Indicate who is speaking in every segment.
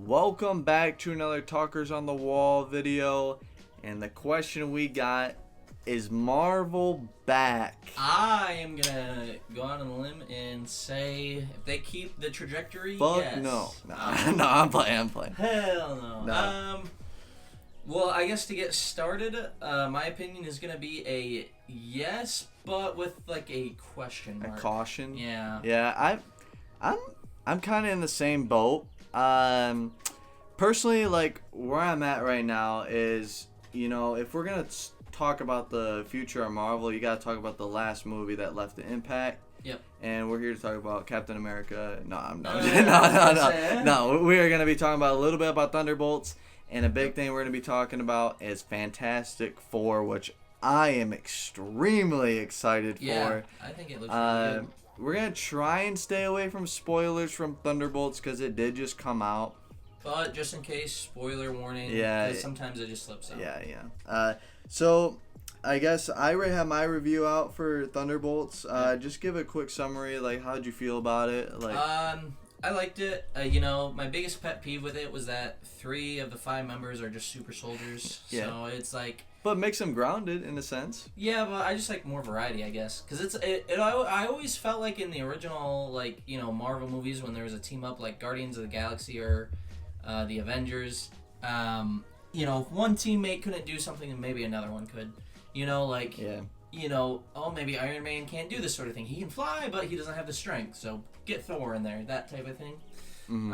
Speaker 1: Welcome back to another Talkers on the Wall video, and the question we got is Marvel back?
Speaker 2: I am gonna go out on a limb and say if they keep the trajectory,
Speaker 1: Fuck
Speaker 2: yes.
Speaker 1: no. No, I'm playing.
Speaker 2: Hell no.
Speaker 1: No.
Speaker 2: Well, I guess to get started, my opinion is gonna be a yes, but with like a question
Speaker 1: A
Speaker 2: mark.
Speaker 1: caution?
Speaker 2: Yeah.
Speaker 1: Yeah, I'm kind of in the same boat. Personally, like, where I'm at right now is, if we're gonna talk about the future of Marvel, you gotta talk about the last movie that left an impact.
Speaker 2: Yep.
Speaker 1: And we're here to talk about Captain America. No,
Speaker 2: Yeah.
Speaker 1: no. We are gonna be talking about a little bit about Thunderbolts, and a big thing we're gonna be talking about is Fantastic Four, which I am extremely excited
Speaker 2: Yeah,
Speaker 1: for.
Speaker 2: I think it looks really good.
Speaker 1: We're gonna try and stay away from spoilers from Thunderbolts because it did just come out.
Speaker 2: But just in case, spoiler warning.
Speaker 1: Yeah.
Speaker 2: Because sometimes it just slips out.
Speaker 1: Yeah. So I guess I already have my review out for Thunderbolts. Just give a quick summary. Like, how'd you feel about it? Like,
Speaker 2: I liked it. My biggest pet peeve with it was that 3 of the 5 members are just super soldiers.
Speaker 1: Yeah.
Speaker 2: So it's like.
Speaker 1: but makes them grounded in a sense.
Speaker 2: Yeah, but I just like more variety, I guess, because I always felt like in the original Marvel movies when there was a team up like Guardians of the Galaxy or the Avengers, if one teammate couldn't do something and maybe another one could, maybe Iron Man can't do this sort of thing. He can fly, but he doesn't have the strength, so get Thor in there, that type of thing.
Speaker 1: Mm-hmm.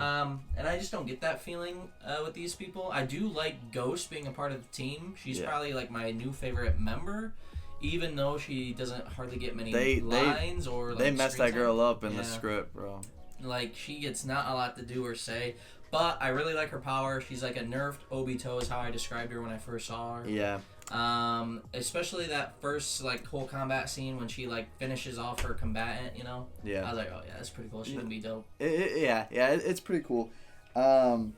Speaker 2: And I just don't get that feeling with these people. I do like Ghost being a part of the team. She's probably like my new favorite member, even though she doesn't hardly get many lines or like,
Speaker 1: they messed that girl up in the
Speaker 2: Yeah.
Speaker 1: script, bro.
Speaker 2: Like she gets not a lot to do or say, but I really like her power. She's like a nerfed Obito is how I described her when I first saw her.
Speaker 1: Yeah.
Speaker 2: Especially that first like whole combat scene when she like finishes off her combatant,
Speaker 1: Yeah.
Speaker 2: I was like, oh yeah, that's pretty cool. She's gonna be dope.
Speaker 1: It's pretty cool.
Speaker 2: But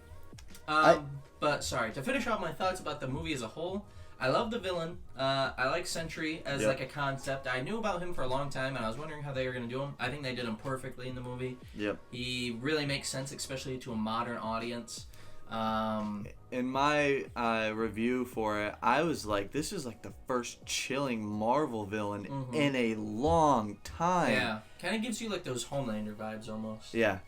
Speaker 2: sorry, to finish off my thoughts about the movie as a whole, I love the villain. I like Sentry as like a concept. I knew about him for a long time, and I was wondering how they were gonna do him. I think they did him perfectly in the movie.
Speaker 1: Yep.
Speaker 2: He really makes sense, especially to a modern audience.
Speaker 1: In my review for it, I was like, this is like the first chilling Marvel villain in a long time.
Speaker 2: Yeah, kind of gives you like those Homelander vibes almost.
Speaker 1: Yeah.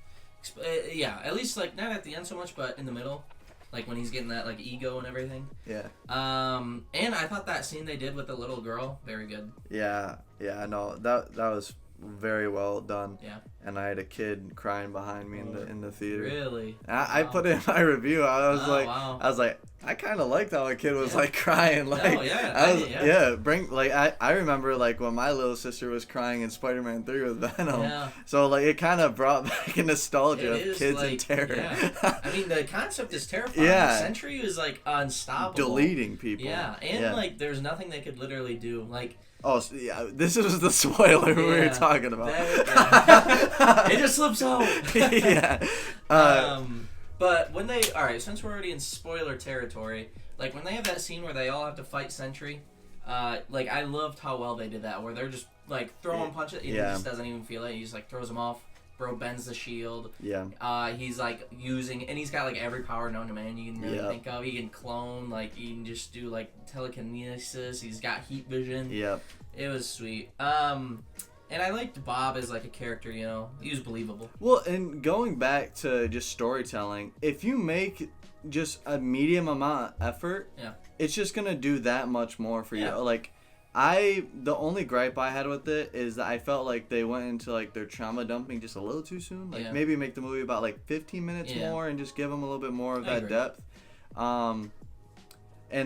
Speaker 2: Yeah, at least like not at the end so much, but in the middle, like when he's getting that like ego and everything.
Speaker 1: Yeah.
Speaker 2: And I thought that scene they did with the little girl, very good.
Speaker 1: Yeah. No, that was very well done.
Speaker 2: Yeah.
Speaker 1: And I had a kid crying behind me in the theater.
Speaker 2: Really?
Speaker 1: I put it in my review. I was like, I kind of liked how a kid was like crying. Like, I remember like when my little sister was crying in Spider-Man 3 with Venom. Yeah. So like it kind of brought back a nostalgia of kids in terror.
Speaker 2: Yeah. I mean, the concept is terrifying.
Speaker 1: Yeah.
Speaker 2: Sentry is like unstoppable.
Speaker 1: Deleting people.
Speaker 2: Yeah, and like there's nothing they could literally do. Like.
Speaker 1: Oh, yeah, this is the spoiler we were talking about.
Speaker 2: It just slips out.
Speaker 1: Yeah.
Speaker 2: But when they... Alright, since we're already in spoiler territory, like when they have that scene where they all have to fight Sentry, like I loved how well they did that, where they're just like throwing punches, and he just doesn't even feel it, he just like throws them off. Bro bends the shield.
Speaker 1: Yeah.
Speaker 2: He's like using, and he's got like every power known to man you can really think of. He can clone, like he can just do like telekinesis. He's got heat vision.
Speaker 1: Yep.
Speaker 2: It was sweet. And I liked Bob as like a character. He was believable.
Speaker 1: Well, and going back to just storytelling, if you make just a medium amount of effort, it's just gonna do that much more for you. Like. The only gripe I had with it is that I felt like they went into like their trauma dumping just a little too soon. Like maybe make the movie about like 15 minutes more and just give them a little bit more of that depth. And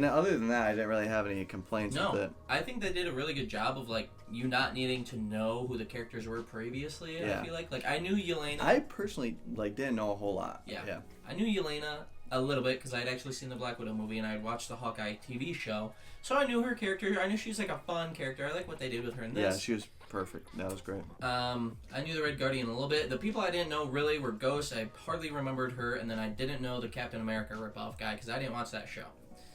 Speaker 1: other than that, I didn't really have any complaints with it.
Speaker 2: I think they did a really good job of like you not needing to know who the characters were previously. I feel like I knew Yelena.
Speaker 1: I personally like didn't know a whole lot.
Speaker 2: Yeah. I knew Yelena a little bit because I'd actually seen the Black Widow movie and I'd watched the Hawkeye TV show. So I knew her character. I knew she was like a fun character. I like what they did with her in this.
Speaker 1: Yeah, she was perfect. That was great.
Speaker 2: I knew the Red Guardian a little bit. The people I didn't know really were Ghost. I hardly remembered her. And then I didn't know the Captain America ripoff guy because I didn't watch that show.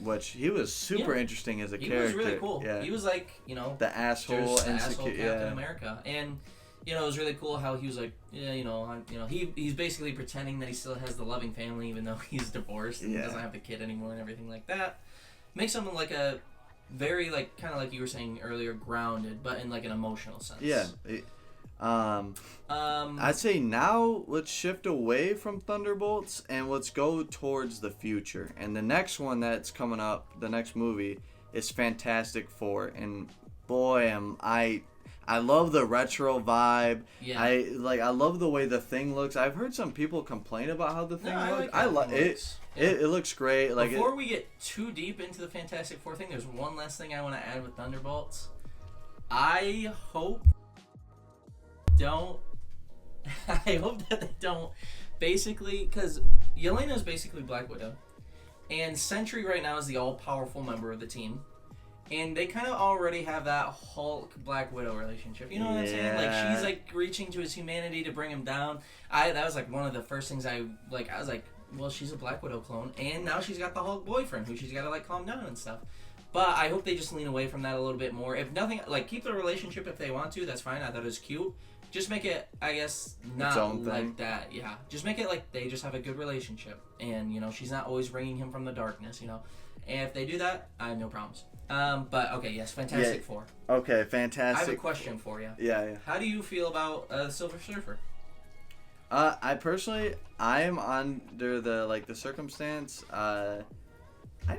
Speaker 1: Which he was super interesting as a character.
Speaker 2: He was really cool.
Speaker 1: Yeah.
Speaker 2: He was like,
Speaker 1: the asshole,
Speaker 2: Captain America. And it was really cool how he was like, he's basically pretending that he still has the loving family even though he's divorced and doesn't have the kid anymore and everything like that. Makes him like a very like kind of like you were saying earlier, grounded, but in like an emotional sense.
Speaker 1: Yeah. I'd say now let's shift away from Thunderbolts and let's go towards the future. And the next one that's coming up, the next movie, is Fantastic Four. And boy, I love the retro vibe. Yeah. I love the way the Thing looks. I've heard some people complain about how the Thing looks. I love it. Yeah. It looks great. Like
Speaker 2: before we get too deep into the Fantastic Four thing, there's one last thing I want to add with Thunderbolts. I hope that they don't, basically, because Yelena is basically Black Widow, and Sentry right now is the all-powerful member of the team, and they kind of already have that Hulk Black Widow relationship. You know what I'm saying? Like, she's like reaching to his humanity to bring him down. That was like one of the first things I was like, well, she's a Black Widow clone, and now she's got the Hulk boyfriend who she's got to like calm down and stuff. But I hope they just lean away from that a little bit more. If nothing, like, keep the relationship if they want to. That's fine. I thought it was cute. Just make it, I guess, not like that. Yeah. Just make it like they just have a good relationship. And, she's not always bringing him from the darkness, And if they do that, I have no problems. But, okay, yes, Fantastic Four.
Speaker 1: Okay, Fantastic.
Speaker 2: I have a question for you.
Speaker 1: Yeah.
Speaker 2: How do you feel about Silver Surfer?
Speaker 1: I am under the circumstance, I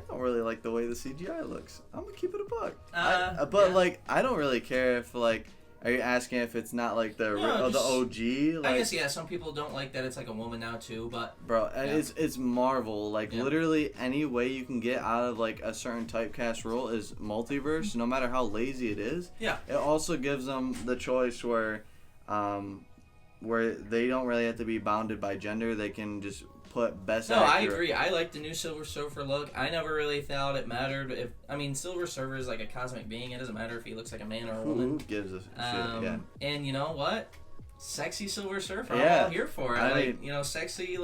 Speaker 1: don't really like the way the CGI looks. I'm gonna keep it a buck. I don't really care if are you asking if it's not like the OG?
Speaker 2: I guess some people don't like that it's like a woman now too, but
Speaker 1: bro, it's Marvel. Literally any way you can get out of a certain typecast role is multiverse, no matter how lazy it is.
Speaker 2: Yeah.
Speaker 1: It also gives them the choice where they don't really have to be bounded by gender. They can just put best actor.
Speaker 2: I agree. I like the new Silver Surfer look. I never really thought it mattered Silver Surfer is like a cosmic being. It doesn't matter if he looks like a man or a woman.
Speaker 1: Who gives a shit? Yeah.
Speaker 2: And you know what? Sexy Silver Surfer. I'm all here for it. Sexy,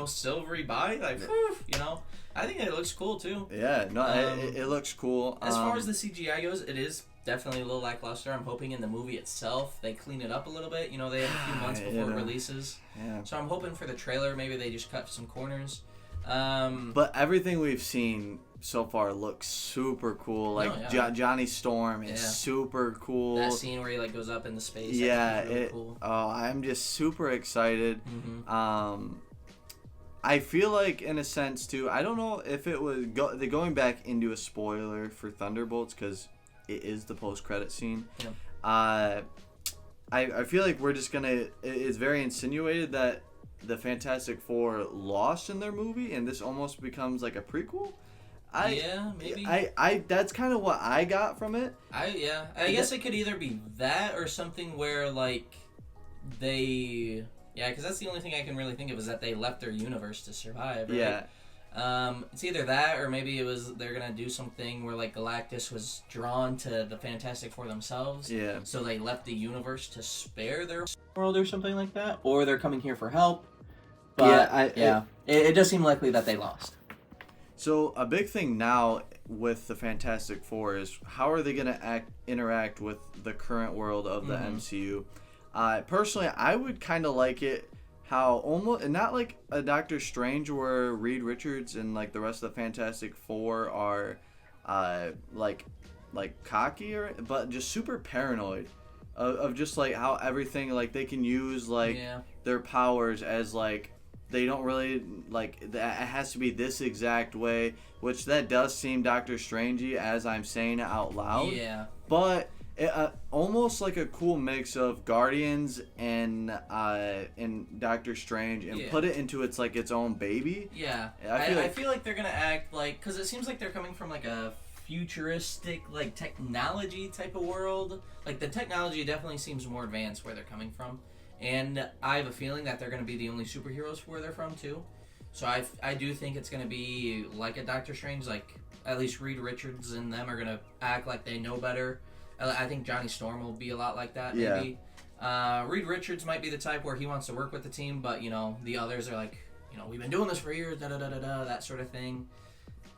Speaker 2: silvery body. I think it looks cool too.
Speaker 1: Yeah, no, it looks cool.
Speaker 2: As far as the CGI goes, it is definitely a little lackluster. I'm hoping in the movie itself they clean it up a little bit. They have a few months before it releases.
Speaker 1: Yeah.
Speaker 2: So I'm hoping for the trailer, maybe they just cut some corners.
Speaker 1: But everything we've seen so far looks super cool. Johnny Storm is super cool.
Speaker 2: That scene where he goes up into space.
Speaker 1: Yeah,
Speaker 2: really cool.
Speaker 1: Oh, I'm just super excited.
Speaker 2: Mm-hmm.
Speaker 1: I feel like in a sense too. I don't know if it was going back into a spoiler for Thunderbolts because it is the post-credit scene.
Speaker 2: Yeah.
Speaker 1: I feel like we're just gonna. It's very insinuated that the Fantastic Four lost in their movie, and this almost becomes like a prequel.
Speaker 2: Maybe.
Speaker 1: I that's kind of what I got from it.
Speaker 2: I guess it could either be that or something where they. Yeah, because that's the only thing I can really think of is that they left their universe to survive. Right?
Speaker 1: Yeah.
Speaker 2: It's either that or maybe it was they're gonna do something where Galactus was drawn to the Fantastic Four themselves.
Speaker 1: Yeah.
Speaker 2: So they left the universe to spare their world or something like that, or they're coming here for help. But it does seem likely that they lost.
Speaker 1: So a big thing now with the Fantastic Four is how are they gonna interact with the current world of the MCU? Personally, I would kind of like it. How almost not like a Doctor Strange where Reed Richards and the rest of the Fantastic Four are cocky but just super paranoid of just how everything they can use their powers as they don't really it has to be this exact way, which that does seem Doctor Strangey as I'm saying it out loud.
Speaker 2: Yeah.
Speaker 1: But almost like a cool mix of Guardians and Doctor Strange and put it into its own baby.
Speaker 2: Yeah. I feel like they're going to act because it seems like they're coming from a futuristic technology type of world. The technology definitely seems more advanced where they're coming from. And I have a feeling that they're going to be the only superheroes where they're from too. So I do think it's going to be like a Doctor Strange, at least Reed Richards and them are going to act like they know better. I think Johnny Storm will be a lot like that, maybe. Yeah. Reed Richards might be the type where he wants to work with the team, but, the others are we've been doing this for years, da-da-da-da-da, that sort of thing.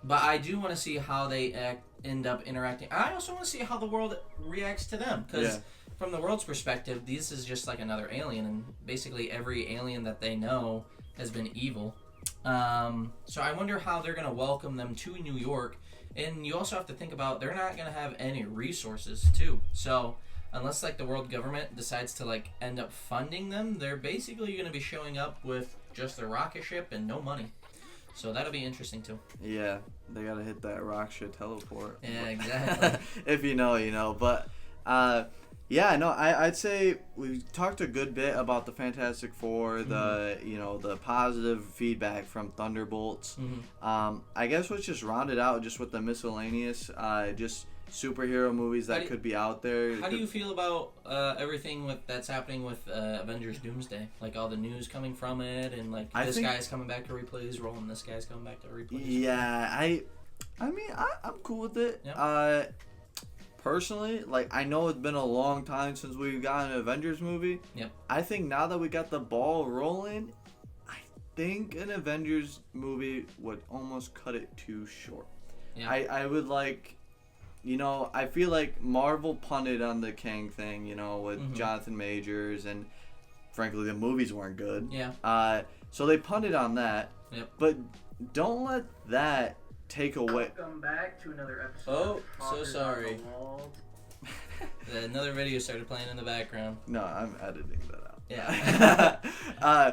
Speaker 2: But I do want to see how they end up interacting. I also want to see how the world reacts to them. Because from the world's perspective, this is just like another alien. And basically every alien that they know has been evil. So I wonder how they're going to welcome them to New York. And you also have to think about they're not going to have any resources, too. So unless like the world government decides to like end up funding them, they're basically going to be showing up with just their rocket ship and no money. So that'll be interesting too. Yeah,
Speaker 1: they gotta hit that rock shit teleport.
Speaker 2: Yeah, exactly.
Speaker 1: If you know, you know. But yeah, no, I'd say we talked a good bit about the Fantastic Four, the the positive feedback from Thunderbolts. I guess let's just round it out just with the miscellaneous, just superhero movies that could be out there.
Speaker 2: How do you feel about everything that's happening with Avengers Doomsday? Like all the news coming from it, and like this guy's coming back to replay his role, and this guy's coming back to replay his role.
Speaker 1: Yeah, I mean, I'm cool with it.
Speaker 2: Yep.
Speaker 1: Personally, like, I know it's been a long time since we've gotten an Avengers movie.
Speaker 2: Yep.
Speaker 1: I think now that we got the ball rolling, I think an Avengers movie would almost cut it too short.
Speaker 2: Yeah.
Speaker 1: I would like, I feel like Marvel punted on the Kang thing, with Jonathan Majors, and frankly, the movies weren't good.
Speaker 2: Yeah.
Speaker 1: So they punted on that.
Speaker 2: Yep.
Speaker 1: But don't let that take away.
Speaker 3: Welcome back to another episode.
Speaker 2: Oh, so sorry. Another video started playing in the background.
Speaker 1: No, I'm editing that out.
Speaker 2: Yeah.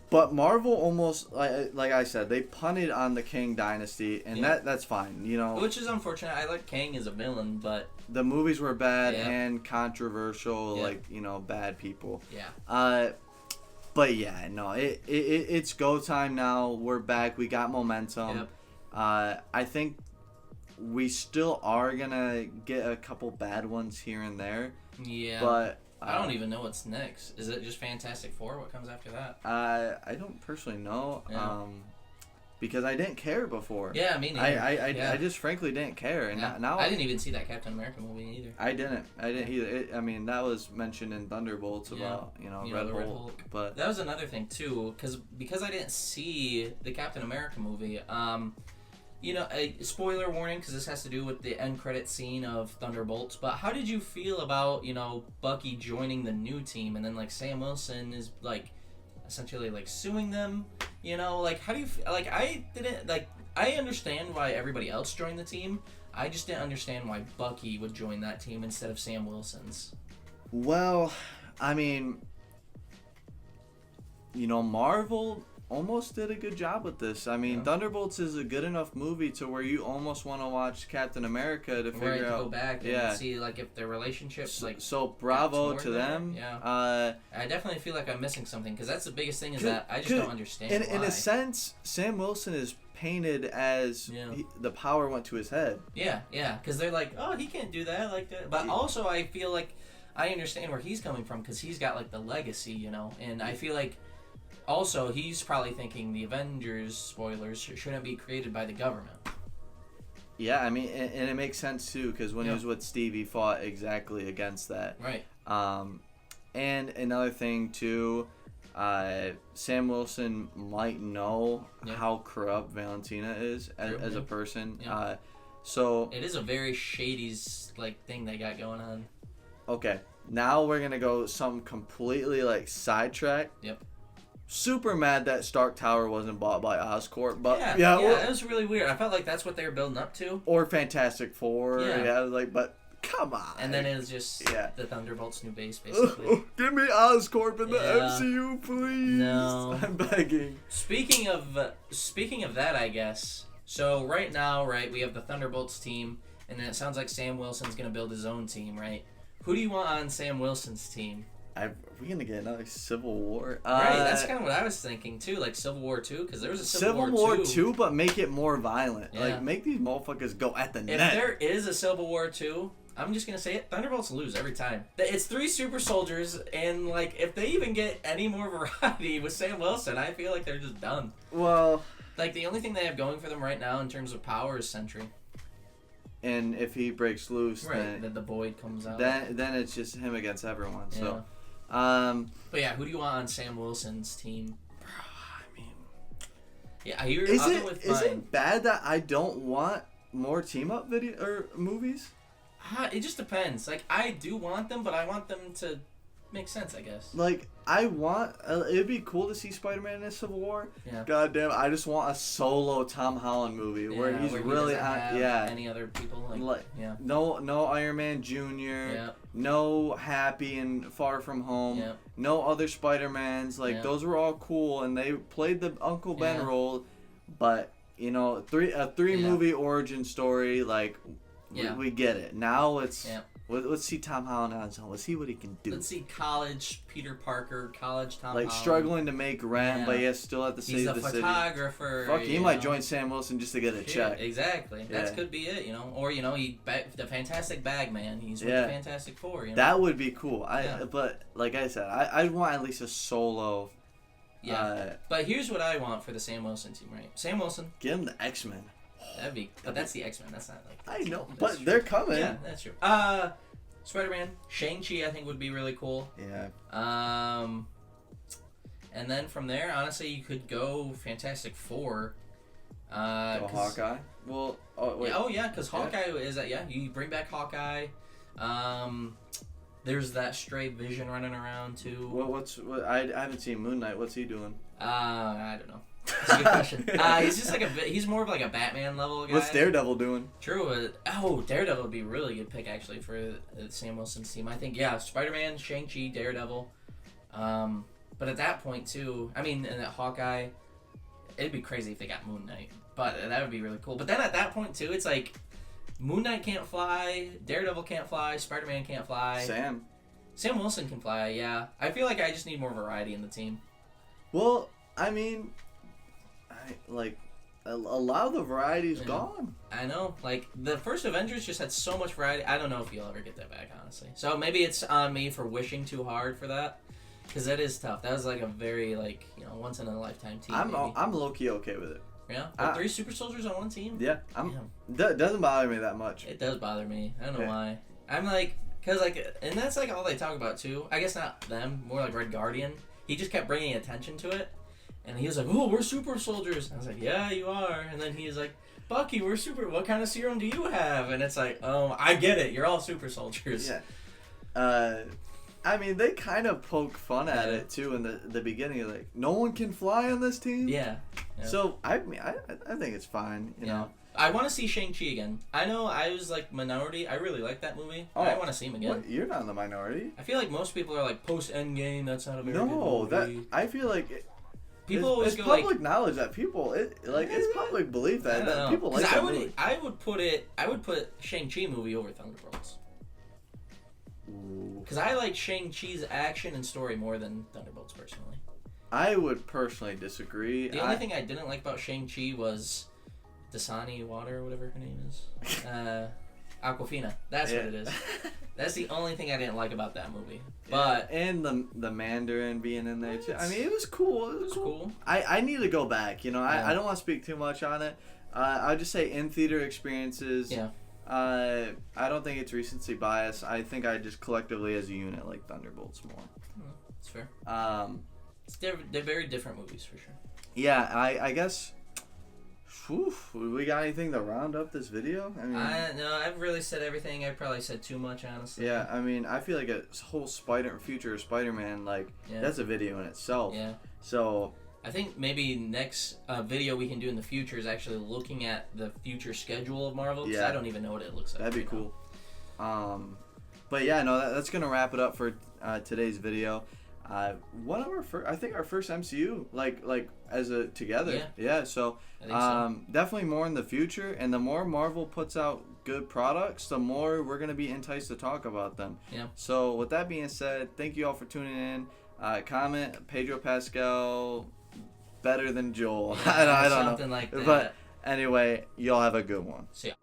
Speaker 1: But Marvel almost, like I said, they punted on the Kang Dynasty, and that's fine,
Speaker 2: Which is unfortunate. I like Kang as a villain, but
Speaker 1: the movies were bad and controversial, bad people.
Speaker 2: Yeah.
Speaker 1: But yeah, no, it's go time now. We're back. We got momentum.
Speaker 2: Yep.
Speaker 1: I think we still are gonna get a couple bad ones here and there.
Speaker 2: Yeah.
Speaker 1: But
Speaker 2: I don't even know what's next. Is it just Fantastic Four? What comes after that?
Speaker 1: I don't personally know.
Speaker 2: Yeah.
Speaker 1: Because I didn't care before.
Speaker 2: Yeah, me neither.
Speaker 1: I just frankly didn't care, and now
Speaker 2: I didn't even see that Captain America movie either.
Speaker 1: I didn't either. That was mentioned in Thunderbolts about Red Hulk, but
Speaker 2: that was another thing too, because I didn't see the Captain America movie. A spoiler warning, because this has to do with the end credit scene of Thunderbolts. But how did you feel about Bucky joining the new team, and then like Sam Wilson is like essentially like suing them? How do you like? I understand why everybody else joined the team. I just didn't understand why Bucky would join that team instead of Sam Wilson's.
Speaker 1: Well, I mean, Marvel almost did a good job with this. I mean, Thunderbolts is a good enough movie to where you almost want to watch Captain America to figure out.
Speaker 2: To go back and see like if their relationships
Speaker 1: So bravo to them.
Speaker 2: Yeah. I definitely feel like I'm missing something, because that's the biggest thing is that I just don't understand.
Speaker 1: In a sense, Sam Wilson is painted as the power went to his head.
Speaker 2: Yeah, because they're like, oh, he can't do that like that. But also, I feel like I understand where he's coming from, because he's got like the legacy, and I feel like. Also, he's probably thinking the Avengers, spoilers, shouldn't be created by the government.
Speaker 1: Yeah, I mean, and it makes sense, too, because when he was with Steve, he fought exactly against that.
Speaker 2: Right.
Speaker 1: And another thing, too, Sam Wilson might know how corrupt Valentina is as a person.
Speaker 2: Yeah.
Speaker 1: So
Speaker 2: it is a very shady, thing they got going on.
Speaker 1: Okay, now we're going to go something completely, sidetracked.
Speaker 2: Yep.
Speaker 1: Super mad that Stark Tower wasn't bought by Oscorp, but
Speaker 2: it was really weird. I felt like that's what they were building up to.
Speaker 1: Or Fantastic Four, but come on.
Speaker 2: And then it was just the Thunderbolts' new base, basically.
Speaker 1: Give me Oscorp in the MCU, please.
Speaker 2: No,
Speaker 1: I'm begging.
Speaker 2: Speaking of that, I guess. So right now, we have the Thunderbolts team, and then it sounds like Sam Wilson's gonna build his own team, right? Who do you want on Sam Wilson's team?
Speaker 1: Are we gonna get another Civil War?
Speaker 2: Right, that's kind of what I was thinking too, like Civil War 2, because there was a
Speaker 1: Civil War 2, but make it more violent.
Speaker 2: Yeah.
Speaker 1: Make these motherfuckers go at the net.
Speaker 2: If there is a Civil War 2, I'm just gonna say it, Thunderbolts lose every time. It's 3 super soldiers, and if they even get any more variety with Sam Wilson, I feel like they're just done.
Speaker 1: Well,
Speaker 2: the only thing they have going for them right now in terms of power is Sentry.
Speaker 1: And if he breaks loose,
Speaker 2: then the Void comes out.
Speaker 1: Then it's just him against everyone.
Speaker 2: Yeah.
Speaker 1: So.
Speaker 2: But yeah, who do you want on Sam Wilson's team?
Speaker 1: I mean,
Speaker 2: Yeah, I'll go with
Speaker 1: is
Speaker 2: mine.
Speaker 1: it bad that I don't want more team up video or movies?
Speaker 2: It just depends. Like, I do want them, but I want them to make sense, I guess.
Speaker 1: Like, I want... it'd be cool to see Spider-Man in Civil War.
Speaker 2: Yeah.
Speaker 1: God damn, I just want a solo Tom Holland movie where he's really...
Speaker 2: any other people.
Speaker 1: No Iron Man Jr.
Speaker 2: Yeah.
Speaker 1: No Happy and Far From Home.
Speaker 2: Yeah.
Speaker 1: No other Spider-Mans. Like, those were all cool, and they played the Uncle Ben role. But, you know, a three-movie origin story, like... We get it. Now let's see Tom Holland on his own. Let's see what he can do.
Speaker 2: Let's see college Peter Parker, college Tom Holland.
Speaker 1: Struggling to make rent, but he still have to save the city.
Speaker 2: He's a photographer.
Speaker 1: Fuck, he might join Sam Wilson just to get a check.
Speaker 2: Exactly. That could be it, you know. Or, you know, the Fantastic Bagman. He's with the Fantastic Four, you know.
Speaker 1: That would be cool. But, like I said, I want at least a solo...
Speaker 2: Yeah. But here's what I want for the Sam Wilson team, right? Sam Wilson.
Speaker 1: Give him the X-Men.
Speaker 2: But that's the X-Men. That's not like...
Speaker 1: I know, but they're coming.
Speaker 2: Yeah, that's true. Spider-Man, Shang-Chi, I think would be really cool.
Speaker 1: Yeah.
Speaker 2: And then from there, honestly, you could go Fantastic Four.
Speaker 1: Go Hawkeye. Well,
Speaker 2: because Hawkeye is that. Yeah, you bring back Hawkeye. There's that stray Vision running around too.
Speaker 1: What? I haven't seen Moon Knight. What's he doing?
Speaker 2: I don't know. That's a good question. He's just like he's more of like a Batman level guy.
Speaker 1: What's Daredevil doing?
Speaker 2: True. Daredevil would be a really good pick actually for Sam Wilson's team. I think Spider-Man, Shang-Chi, Daredevil. But at that point too, I mean, and that Hawkeye, it'd be crazy if they got Moon Knight. But that would be really cool. But then at that point too, it's like Moon Knight can't fly, Daredevil can't fly, Spider-Man can't fly. Sam Wilson can fly. Yeah, I feel like I just need more variety in the team.
Speaker 1: Well, I mean. A lot of the variety is gone.
Speaker 2: I know. Like, the first Avengers just had so much variety. I don't know if you'll ever get that back, honestly. So maybe it's on me for wishing too hard for that. Because that is tough. That was like a very, once-in-a-lifetime team.
Speaker 1: I'm low-key okay with it.
Speaker 2: Yeah? 3 super soldiers on one team?
Speaker 1: Yeah. That doesn't bother me that much.
Speaker 2: It does bother me. I don't know why. I'm like... Because, and that's all they talk about, too. I guess not them. More like Red Guardian. He just kept bringing attention to it. And he was like, "Oh, we're super soldiers." I was like, "Yeah, you are." And then he was like, "Bucky, we're super. What kind of serum do you have?" And it's like, I get it. You're all super soldiers.
Speaker 1: Yeah. I mean, they kind of poke fun at it too in the beginning. Like, no one can fly on this team.
Speaker 2: Yeah.
Speaker 1: So I mean, I think it's fine. You know.
Speaker 2: I want to see Shang-Chi again. I know I was like minority. I really like that movie. I want to see him again.
Speaker 1: What? You're not in the minority.
Speaker 2: I feel like most people are like post Endgame. That's not a very good movie.
Speaker 1: I feel like.
Speaker 2: People always go
Speaker 1: public knowledge that people it's public belief that people like that movie.
Speaker 2: I would put Shang-Chi movie over Thunderbolts. Because I like Shang-Chi's action and story more than Thunderbolts personally.
Speaker 1: I would personally disagree.
Speaker 2: The only thing I didn't like about Shang-Chi was Dasani Water or whatever her name is. Aquafina. That's what it is. That's the only thing I didn't like about that movie. But
Speaker 1: and the Mandarin being in there too. I mean, it was cool. It was
Speaker 2: cool.
Speaker 1: I need to go back. You know, I don't want to speak too much on it. I'll just say in theater experiences.
Speaker 2: Yeah.
Speaker 1: I don't think it's recency bias. I think I just collectively as a unit like Thunderbolts more.
Speaker 2: That's fair. They're very different movies for sure.
Speaker 1: Yeah, I guess. We got anything to round up this video? I mean,
Speaker 2: no, I've really said everything. I probably said too much, honestly.
Speaker 1: Yeah, I mean, I feel like a whole future Spider-Man, that's a video in itself.
Speaker 2: Yeah.
Speaker 1: So
Speaker 2: I think maybe next video we can do in the future is actually looking at the future schedule of Marvel. Because I don't even know what it looks like.
Speaker 1: That'd be cool. But yeah, no, that's gonna wrap it up for today's video. One of our first MCU like as a together. Yeah. So,
Speaker 2: I think so.
Speaker 1: Definitely more in the future, and the more Marvel puts out good products, the more we're gonna be enticed to talk about them.
Speaker 2: Yeah.
Speaker 1: So with that being said, thank you all for tuning in. Comment Pedro Pascal better than Joel. I don't know.
Speaker 2: Something like that.
Speaker 1: But anyway, y'all have a good one.
Speaker 2: See ya.